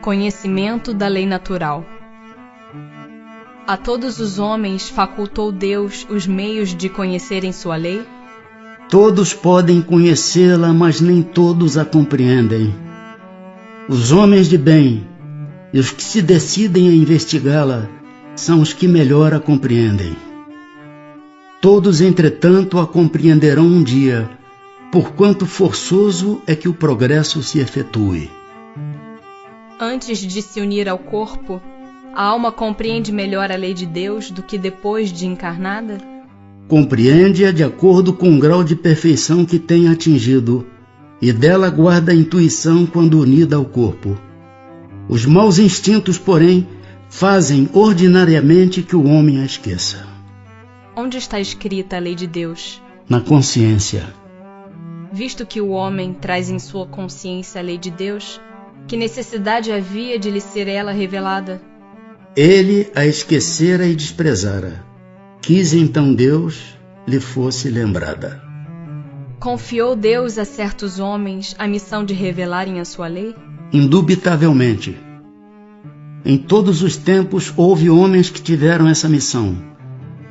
Conhecimento da lei natural. A todos os homens facultou Deus os meios de conhecerem sua lei? Todos podem conhecê-la, mas nem todos a compreendem. Os homens de bem e os que se decidem a investigá-la são os que melhor a compreendem. Todos, entretanto, a compreenderão um dia, porquanto forçoso é que o progresso se efetue. Antes de se unir ao corpo, a alma compreende melhor a lei de Deus do que depois de encarnada? Compreende-a de acordo com o grau de perfeição que tem atingido, e dela guarda a intuição quando unida ao corpo. Os maus instintos, porém, fazem ordinariamente que o homem a esqueça. Onde está escrita a lei de Deus? Na consciência. Visto que o homem traz em sua consciência a lei de Deus, que necessidade havia de lhe ser ela revelada? Ele a esquecera e desprezara. Quis então Deus lhe fosse lembrada. Confiou Deus a certos homens a missão de revelarem a sua lei? Indubitavelmente. Em todos os tempos houve homens que tiveram essa missão.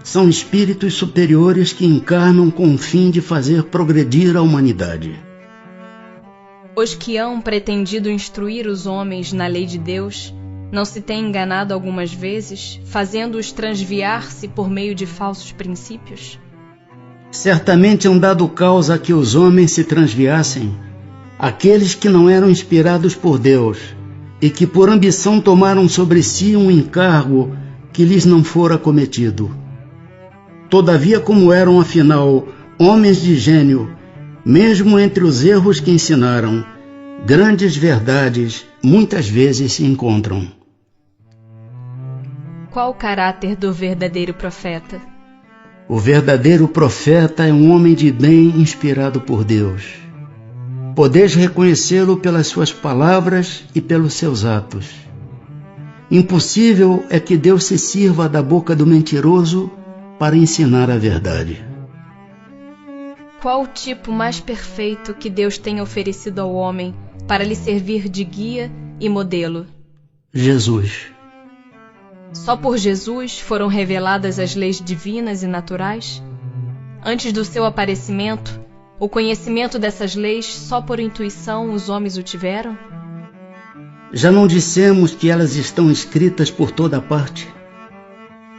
São espíritos superiores que encarnam com o fim de fazer progredir a humanidade. Os que hão pretendido instruir os homens na lei de Deus não se têm enganado algumas vezes, fazendo-os transviar-se por meio de falsos princípios? Certamente hão dado causa a que os homens se transviassem, aqueles que não eram inspirados por Deus e que por ambição tomaram sobre si um encargo que lhes não fora cometido. Todavia, como eram afinal homens de gênio, mesmo entre os erros que ensinaram, grandes verdades muitas vezes se encontram. Qual o caráter do verdadeiro profeta? O verdadeiro profeta é um homem de bem inspirado por Deus. Podeis reconhecê-lo pelas suas palavras e pelos seus atos. Impossível é que Deus se sirva da boca do mentiroso para ensinar a verdade. Qual o tipo mais perfeito que Deus tem oferecido ao homem para lhe servir de guia e modelo? Jesus. Só por Jesus foram reveladas as leis divinas e naturais? Antes do seu aparecimento, o conhecimento dessas leis só por intuição os homens o tiveram? Já não dissemos que elas estão escritas por toda parte?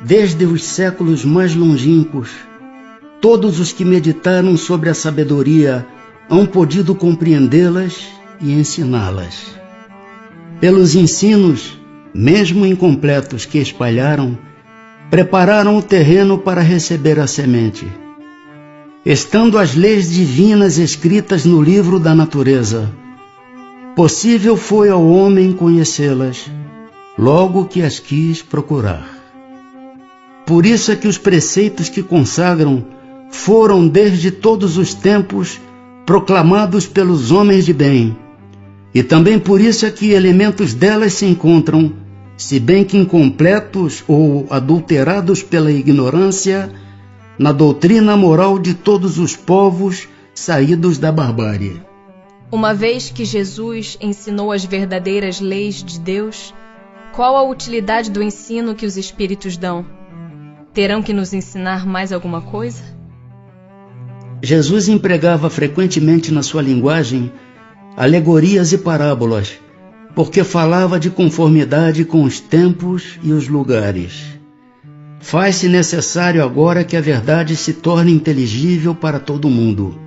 Desde os séculos mais longínquos, todos os que meditaram sobre a sabedoria hão podido compreendê-las e ensiná-las. Pelos ensinos, mesmo incompletos, que espalharam, prepararam o terreno para receber a semente. Estando as leis divinas escritas no livro da natureza, possível foi ao homem conhecê-las, logo que as quis procurar. Por isso é que os preceitos que consagram foram desde todos os tempos proclamados pelos homens de bem, e também por isso é que elementos delas se encontram, se bem que incompletos ou adulterados pela ignorância, na doutrina moral de todos os povos saídos da barbárie. Uma vez que Jesus ensinou as verdadeiras leis de Deus, qual a utilidade do ensino que os espíritos dão? Terão que nos ensinar mais alguma coisa? Jesus empregava frequentemente na sua linguagem alegorias e parábolas, porque falava de conformidade com os tempos e os lugares. Faz-se necessário agora que a verdade se torne inteligível para todo mundo.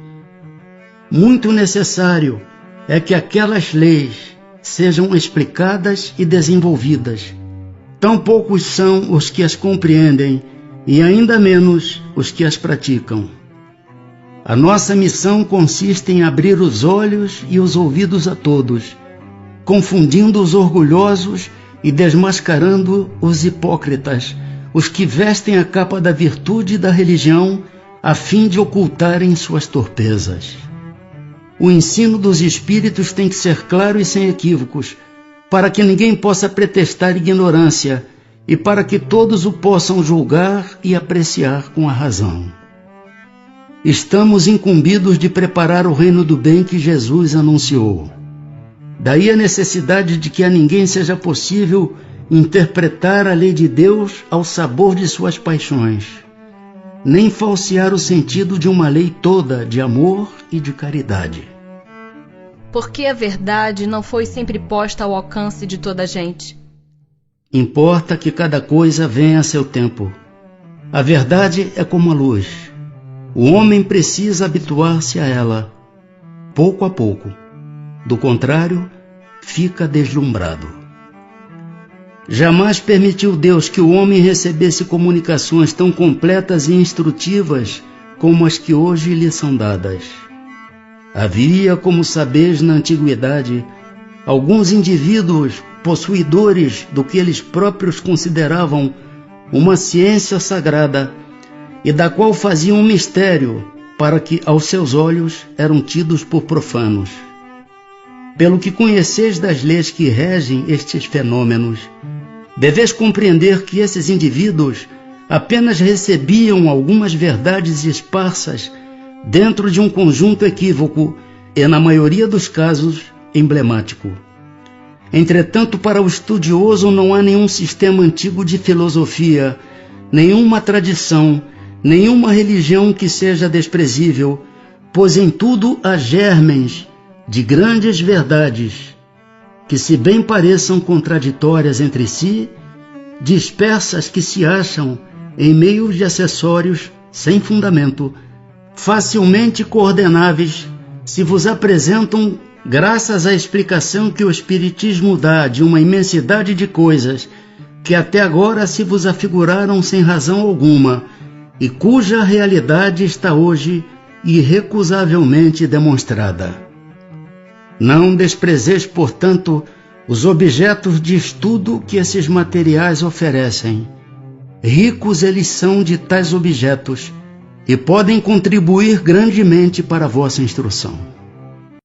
Muito necessário é que aquelas leis sejam explicadas e desenvolvidas. Tão poucos são os que as compreendem e ainda menos os que as praticam. A nossa missão consiste em abrir os olhos e os ouvidos a todos, confundindo os orgulhosos e desmascarando os hipócritas, os que vestem a capa da virtude e da religião a fim de ocultarem suas torpezas. O ensino dos espíritos tem que ser claro e sem equívocos, para que ninguém possa pretextar ignorância e para que todos o possam julgar e apreciar com a razão. Estamos incumbidos de preparar o reino do bem que Jesus anunciou. Daí a necessidade de que a ninguém seja possível interpretar a lei de Deus ao sabor de suas paixões, nem falsear o sentido de uma lei toda de amor e de caridade. Porque a verdade não foi sempre posta ao alcance de toda a gente. Importa que cada coisa venha a seu tempo. A verdade é como a luz. O homem precisa habituar-se a ela, pouco a pouco. Do contrário, fica deslumbrado. Jamais permitiu Deus que o homem recebesse comunicações tão completas e instrutivas como as que hoje lhe são dadas. Havia, como sabeis na antiguidade, alguns indivíduos possuidores do que eles próprios consideravam uma ciência sagrada e da qual faziam um mistério para que aos seus olhos eram tidos por profanos. Pelo que conheceis das leis que regem estes fenômenos, deveis compreender que esses indivíduos apenas recebiam algumas verdades esparsas dentro de um conjunto equívoco e, na maioria dos casos, emblemático. Entretanto, para o estudioso não há nenhum sistema antigo de filosofia, nenhuma tradição, nenhuma religião que seja desprezível, pois em tudo há germens de grandes verdades, que se bem pareçam contraditórias entre si, dispersas que se acham em meio de acessórios sem fundamento, facilmente coordenáveis, se vos apresentam graças à explicação que o Espiritismo dá de uma imensidade de coisas que até agora se vos afiguraram sem razão alguma e cuja realidade está hoje irrecusavelmente demonstrada. Não desprezeis, portanto, os objetos de estudo que esses materiais oferecem. Ricos eles são de tais objetos e podem contribuir grandemente para a vossa instrução.